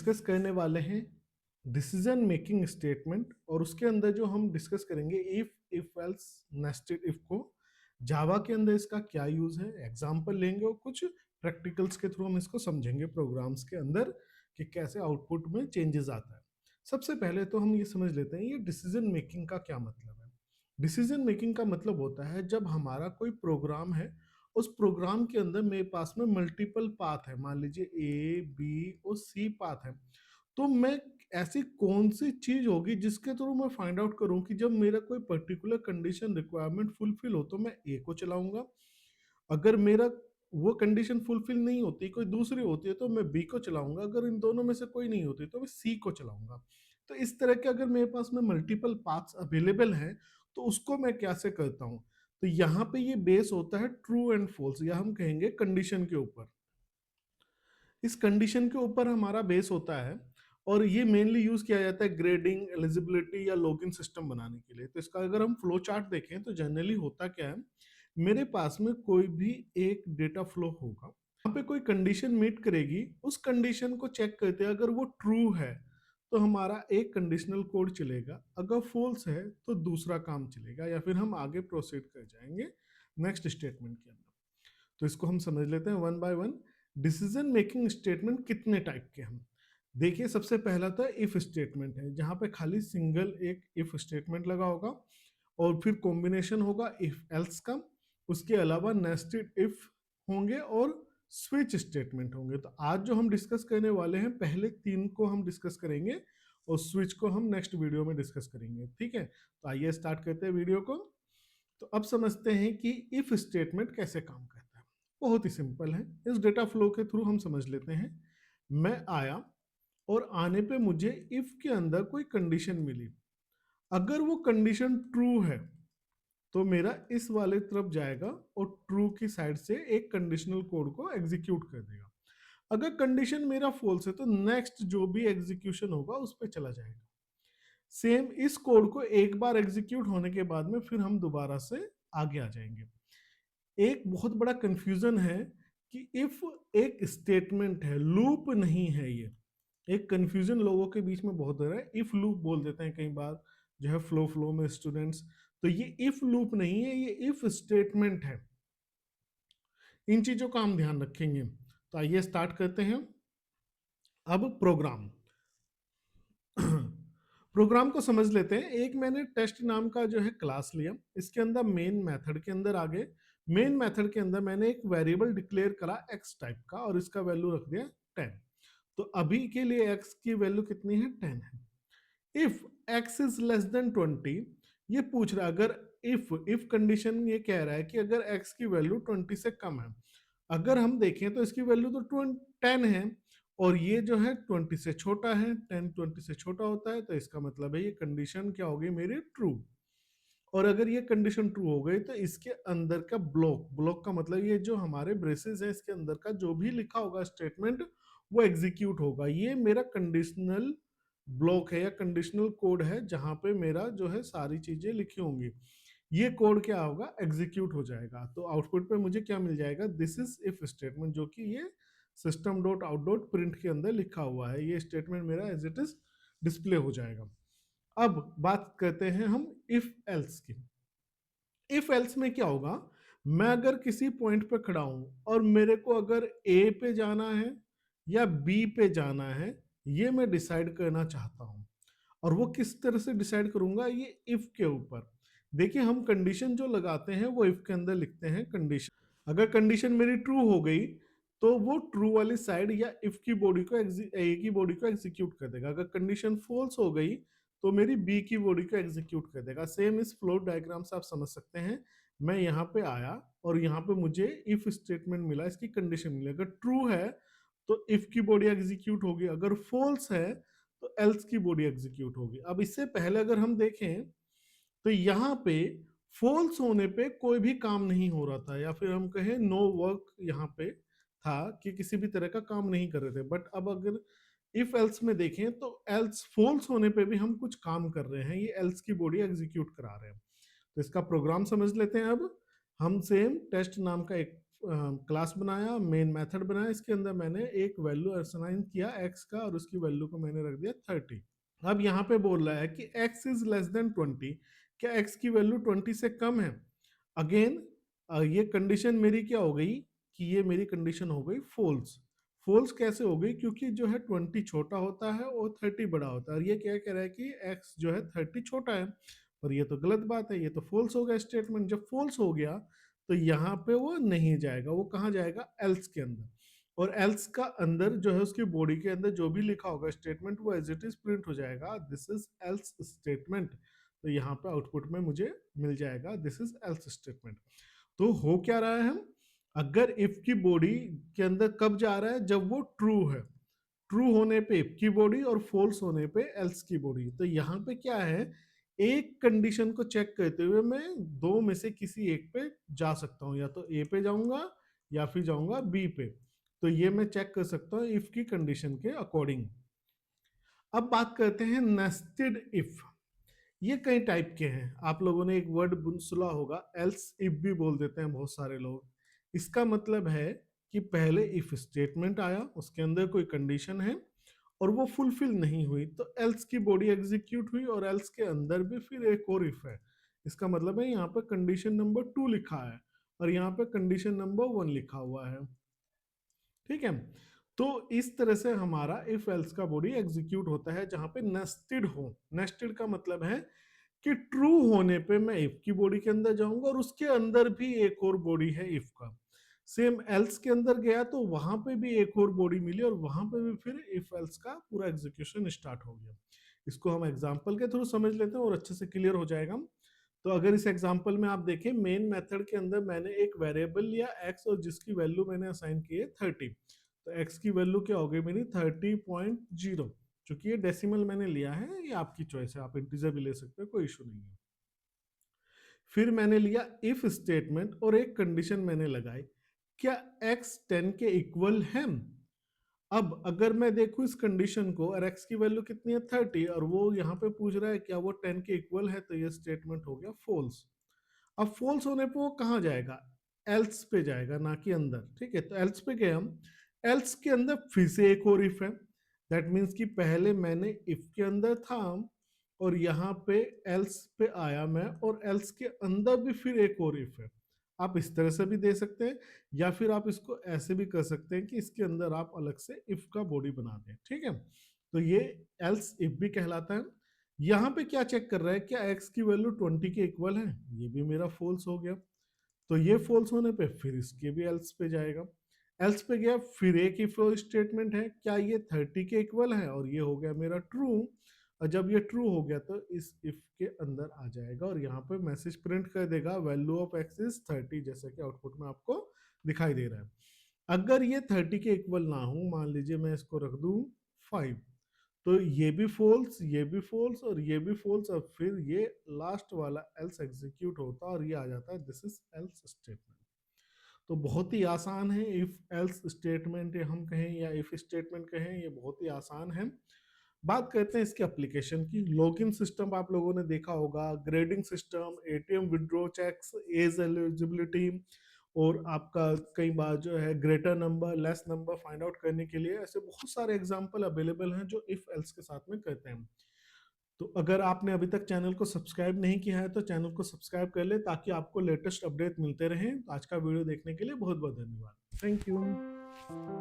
Discuss करने वाले हैं डिसीजन मेकिंग स्टेटमेंट और उसके अंदर जो हम डिस्कस करेंगे इफ एल्स नेस्टेड इफ को जावा के अंदर इसका क्या यूज है, एग्जांपल लेंगे और कुछ प्रैक्टिकल्स के थ्रू हम इसको समझेंगे प्रोग्राम्स के अंदर कि कैसे आउटपुट में चेंजेस आता है। सबसे पहले तो हम ये समझ लेते हैं ये डिसीजन मेकिंग का क्या मतलब है। डिसीजन मेकिंग का मतलब होता है जब हमारा कोई प्रोग्राम है, उस प्रोग्राम के अंदर मेरे पास में मल्टीपल पाथ है, मान लीजिए ए बी और सी पाथ है, तो मैं ऐसी कौन सी चीज होगी जिसके थ्रू मैं फाइंड आउट करूं कि जब मेरा कोई पर्टिकुलर कंडीशन रिक्वायरमेंट फुलफिल हो तो मैं ए को चलाऊंगा, अगर मेरा वो कंडीशन फुलफिल नहीं होती कोई दूसरी होती है तो मैं बी को चलाऊंगा, अगर इन दोनों में से कोई नहीं होती तो मैं सी को चलाऊंगा। तो इस तरह के अगर मेरे पास में मल्टीपल पाथ्स अवेलेबल हैं तो उसको मैं कैसे करता हूं। तो यहाँ पे ये बेस होता है ट्रू एंड फॉल्स, या हम कहेंगे कंडीशन के ऊपर। इस कंडीशन के ऊपर हमारा बेस होता है और ये मेनली यूज किया जाता है ग्रेडिंग, एलिजिबिलिटी या लॉगिन सिस्टम बनाने के लिए। तो इसका अगर हम फ्लो चार्ट देखें तो जनरली होता क्या है, मेरे पास में कोई भी एक डेटा फ्लो होगा, वहां पे कोई कंडीशन मीट करेगी, उस कंडीशन को चेक करते हैं, अगर वो ट्रू है तो हमारा एक कंडीशनल कोड चलेगा, अगर फॉल्स है तो दूसरा काम चलेगा, या फिर हम आगे प्रोसीड कर जाएंगे नेक्स्ट स्टेटमेंट के अंदर। तो इसको हम समझ लेते हैं one by one. Decision making statement कितने टाइप के हम देखिए। सबसे पहला तो इफ स्टेटमेंट है, जहां पे खाली सिंगल एक इफ स्टेटमेंट लगा होगा और फिर कॉम्बिनेशन होगा इफ एल्स का। उसके अलावा नेस्टेड इफ होंगे और स्विच स्टेटमेंट होंगे। तो आज जो हम डिस्कस करने वाले हैं पहले तीन को हम डिस्कस करेंगे और स्विच को हम नेक्स्ट वीडियो में डिस्कस करेंगे, ठीक है। तो आइए स्टार्ट करते हैं वीडियो को। तो अब समझते हैं कि इफ स्टेटमेंट कैसे काम करता है। बहुत ही सिंपल है, इस डेटा फ्लो के थ्रू हम समझ लेते हैं। मैं आया और आने पे मुझे इफ के अंदर कोई कंडीशन मिली, अगर वो कंडीशन ट्रू है तो मेरा इस वाले तरफ जाएगा और ट्रू की साइड से एक कंडीशनल कोड को एग्जीक्यूट कर देगा। अगर कंडीशन मेरा फॉल्स है तो नेक्स्ट जो भी एग्जीक्यूशन होगा उस पर चला जाएगा। सेम इस कोड को एक बार एग्जीक्यूट होने के बाद में फिर हम दोबारा से आगे आ जाएंगे। एक बहुत बड़ा कंफ्यूजन है कि इफ एक स्टेटमेंट है, लूप नहीं है। ये एक कंफ्यूजन लोगों के बीच में बहुत है, इफ लूप बोल देते हैं कई बार जो है फ्लो फ्लो में स्टूडेंट्स। तो ये इफ लूप नहीं है, ये इफ स्टेटमेंट है। इन चीजों का हम ध्यान रखेंगे। तो आइए स्टार्ट करते हैं। अब प्रोग्राम प्रोग्राम को समझ लेते हैं। एक मैंने टेस्ट नाम का जो है क्लास लिया, इसके अंदर मेन मेथड के अंदर आगे मेन मेथड के अंदर मैंने एक वेरिएबल डिक्लेयर करा एक्स टाइप का और इसका वैल्यू रख दिया 10। तो अभी के लिए एक्स की वैल्यू कितनी है, 10 है। If x is less than 20, ये पूछ रहा है अगर इफ कंडीशन ये कह रहा है कि अगर एक्स की वैल्यू 20 से कम है। अगर हम देखें तो इसकी वैल्यू तो 10 है और ये जो है 20 से छोटा है, 10 20 से छोटा होता है, तो इसका मतलब है ये कंडीशन क्या होगी मेरी, ट्रू। और अगर ये कंडीशन ट्रू हो गई तो इसके अंदर का ब्लॉक का मतलब ये जो हमारे ब्रेसेस है इसके अंदर का जो भी लिखा होगा स्टेटमेंट वो एग्जीक्यूट होगा। ये मेरा कंडीशनल ब्लॉक है या कंडीशनल कोड है जहां पे मेरा जो है सारी चीजें लिखी होंगी। ये कोड क्या होगा, एग्जीक्यूट हो जाएगा। तो आउटपुट पे मुझे क्या मिल जाएगा, दिस इज इफ स्टेटमेंट, जो कि ये system dot out dot print के अंदर लिखा हुआ है। ये स्टेटमेंट मेरा एज इट इज डिस्प्ले हो जाएगा। अब बात करते हैं हम इफ एल्स की। इफ एल्स में क्या होगा, मैं अगर किसी पॉइंट पे खड़ा हूं और मेरे को अगर ए पे जाना है या बी पे जाना है, ये मैं डिसाइड करना चाहता हूं। और वो किस तरह से डिसाइड करूंगा, ये इफ के ऊपर। देखिए हम कंडीशन जो लगाते हैं वो इफ के अंदर लिखते हैं कंडीशन। अगर कंडीशन मेरी ट्रू हो गई तो वो ट्रू वाली साइड या इफ की बॉडी को ए की बॉडी को एग्जीक्यूट कर देगा। अगर कंडीशन फॉल्स हो गई तो मेरी बी की बॉडी को एग्जीक्यूट कर देगा। सेम इस फ्लो डायग्राम से आप समझ सकते हैं। मैं यहाँ पे आया और यहाँ पे मुझे इफ स्टेटमेंट मिला, इसकी कंडीशन मिली। अगर ट्रू है तो इफ की बॉडी एग्जीक्यूट होगी, अगर फॉल्स है तो एल्स की बॉडी एग्जीक्यूट होगी। अब इससे पहले अगर हम देखें तो यहाँ पे फॉल्स होने पे कोई भी काम नहीं हो रहा था, या फिर हम कहें नो वर्क यहाँ पे था कि किसी भी तरह का काम नहीं कर रहे थे। बट अब अगर इफ एल्स में देखें तो एल्स फॉल्स होने पे भी हम कुछ काम कर रहे हैं, ये एल्स की बॉडी एग्जीक्यूट करा रहे हैं। तो इसका प्रोग्राम समझ लेते हैं। अब हम सेम टेस्ट नाम का एक क्लास बनाया, मेन मेथड बनाया, इसके अंदर मैंने एक वैल्यू असाइन किया x का और उसकी वैल्यू को मैंने रख दिया 30। अब यहाँ पे बोल रहा है कि x इज लेस देन 20, क्या x की वैल्यू 20 से कम है? अगेन ये कंडीशन मेरी क्या हो गई कि ये मेरी कंडीशन हो गई फॉल्स। फॉल्स कैसे हो गई? क्योंकि जो है 20 छोटा होता है और 30 बड़ा होता है, और ये क्या कह रहा है कि x जो है 30 छोटा है, और ये तो गलत बात है, ये तो फॉल्स हो गया स्टेटमेंट। जब फॉल्स हो गया तो यहाँ पे वो नहीं जाएगा, वो कहाँ जाएगा? एल्स के अंदर। और एल्स का अंदर जो है उसकी बॉडी के अंदर जो भी लिखा होगा स्टेटमेंट वो एज इट इज प्रिंट हो जाएगा, दिस इज एल्स स्टेटमेंट। तो यहाँ पे आउटपुट में मुझे मिल जाएगा दिस इज एल्स स्टेटमेंट। तो हो क्या रहा है? हम अगर इफ की बॉडी के अंदर कब जा रहा है? जब वो ट्रू है। ट्रू होने पे इफ की बॉडी और फॉल्स होने पे एल्स की बॉडी। तो यहाँ पे क्या है, एक कंडीशन को चेक करते हुए मैं दो में से किसी एक पे जा सकता हूँ, या तो ए पे जाऊंगा या फिर जाऊंगा बी पे। तो ये मैं चेक कर सकता हूँ इफ की कंडीशन के अकॉर्डिंग। अब बात करते हैं नेस्टेड इफ। ये कई टाइप के हैं, आप लोगों ने एक वर्ड सुना होगा एल्स इफ भी बोल देते हैं बहुत सारे लोग। इसका मतलब है कि पहले इफ स्टेटमेंट आया, उसके अंदर कोई कंडीशन है और वो फुलफिल नहीं हुई, तो एल्स की बॉडी एग्जीक्यूट हुई और एल्स के अंदर भी फिर एक और इफ है। इसका मतलब है यहाँ पे कंडीशन नंबर 2 लिखा है और यहाँ पे कंडीशन नंबर 1 लिखा हुआ है। ठीक है, तो इस तरह से हमारा इफ एल्स का बॉडी एग्जीक्यूट होता है जहां पे नेस्टेड हो। नेस्टेड का मतलब है कि ट्रू होने पे मैं इफ की बॉडी के अंदर जाऊंगा और उसके अंदर भी एक और बॉडी है इफ का। सेम एल्स के अंदर गया तो वहां पे भी एक और बॉडी मिली और वहां पे भी फिर इफ एल्स का पूरा एग्जीक्यूशन स्टार्ट हो गया। इसको हम एग्जांपल के थ्रू समझ लेते हैं और अच्छे से क्लियर हो जाएगा। तो अगर इस एग्जांपल में आप देखें, मेन मेथड के अंदर मैंने एक वेरिएबल लिया x और जिसकी वैल्यू मैंने असाइन की है 30। तो x की वैल्यू क्या हो गई मेरी 30.0। चूंकि ये डेसिमल मैंने लिया है, ये आपकी चॉइस है, आप इंटीजर भी ले सकते हो, कोई इशू नहीं है। फिर मैंने लिया इफ स्टेटमेंट और एक कंडीशन मैंने लगाई, क्या x 10 के इक्वल है? अब अगर मैं देखूं इस कंडीशन को और x की वैल्यू कितनी है 30 और वो यहाँ पे पूछ रहा है क्या वो 10 के इक्वल है, तो ये स्टेटमेंट हो गया फॉल्स। अब फॉल्स होने पे वो कहाँ जाएगा? एल्स पे जाएगा, ना कि अंदर। ठीक है, तो एल्स पे गए हम। एल्स के अंदर फिर से एक और इफ है। दैट मीन्स कि पहले मैंने इफ के अंदर था और यहाँ पे एल्स पे आया मैं, और एल्स के अंदर भी फिर एक और इफ है। आप इस तरह से भी दे सकते हैं या फिर आप इसको ऐसे भी कर सकते हैं कि इसके अंदर आप अलग से इफ का बॉडी बना दें। ठीक है, तो ये एल्स इफ भी कहलाता है। यहाँ पे क्या चेक कर रहा है, क्या x की वैल्यू 20 के इक्वल है? ये भी मेरा फॉल्स हो गया। तो ये फॉल्स होने पे फिर इसके भी एल्स पे जाएगा। एल्स पे गया, फिर एक इफ स्टेटमेंट है, क्या ये 30 के इक्वल है? और ये हो गया मेरा ट्रू। और जब ये ट्रू हो गया तो इस इफ के अंदर आ जाएगा और यहाँ पे मैसेज प्रिंट कर देगा वैल्यू ऑफ x इज 30, जैसा कि आउटपुट में आपको दिखाई दे रहा है। अगर ये 30 के इक्वल ना हो, मान लीजिए मैं इसको रख दूं 5, तो ये भी फॉल्स, ये भी फॉल्स और ये भी फॉल्स, और फिर ये लास्ट वाला एल्स एग्जीक्यूट होता है और ये आ जाता है दिस इज एल्स स्टेटमेंट। तो बहुत ही आसान है, इफ एल्स स्टेटमेंट हम कहें या इफ स्टेटमेंट कहें, ये बहुत ही आसान है। बात करते हैं इसके एप्लीकेशन की। लॉगिन सिस्टम आप लोगों ने देखा होगा, grading system, ATM withdraw checks, age eligibility, और आपका कई बार जो है greater number less number find out करने के लिए ऐसे बहुत सारे एग्जांपल अवेलेबल हैं जो इफ एल्स के साथ में करते हैं। तो अगर आपने अभी तक चैनल को सब्सक्राइब नहीं किया है तो चैनल को सब्सक्राइब कर ले ताकि आपको लेटेस्ट अपडेट मिलते रहें। आज का वीडियो देखने के लिए बहुत बहुत धन्यवाद। Thank you.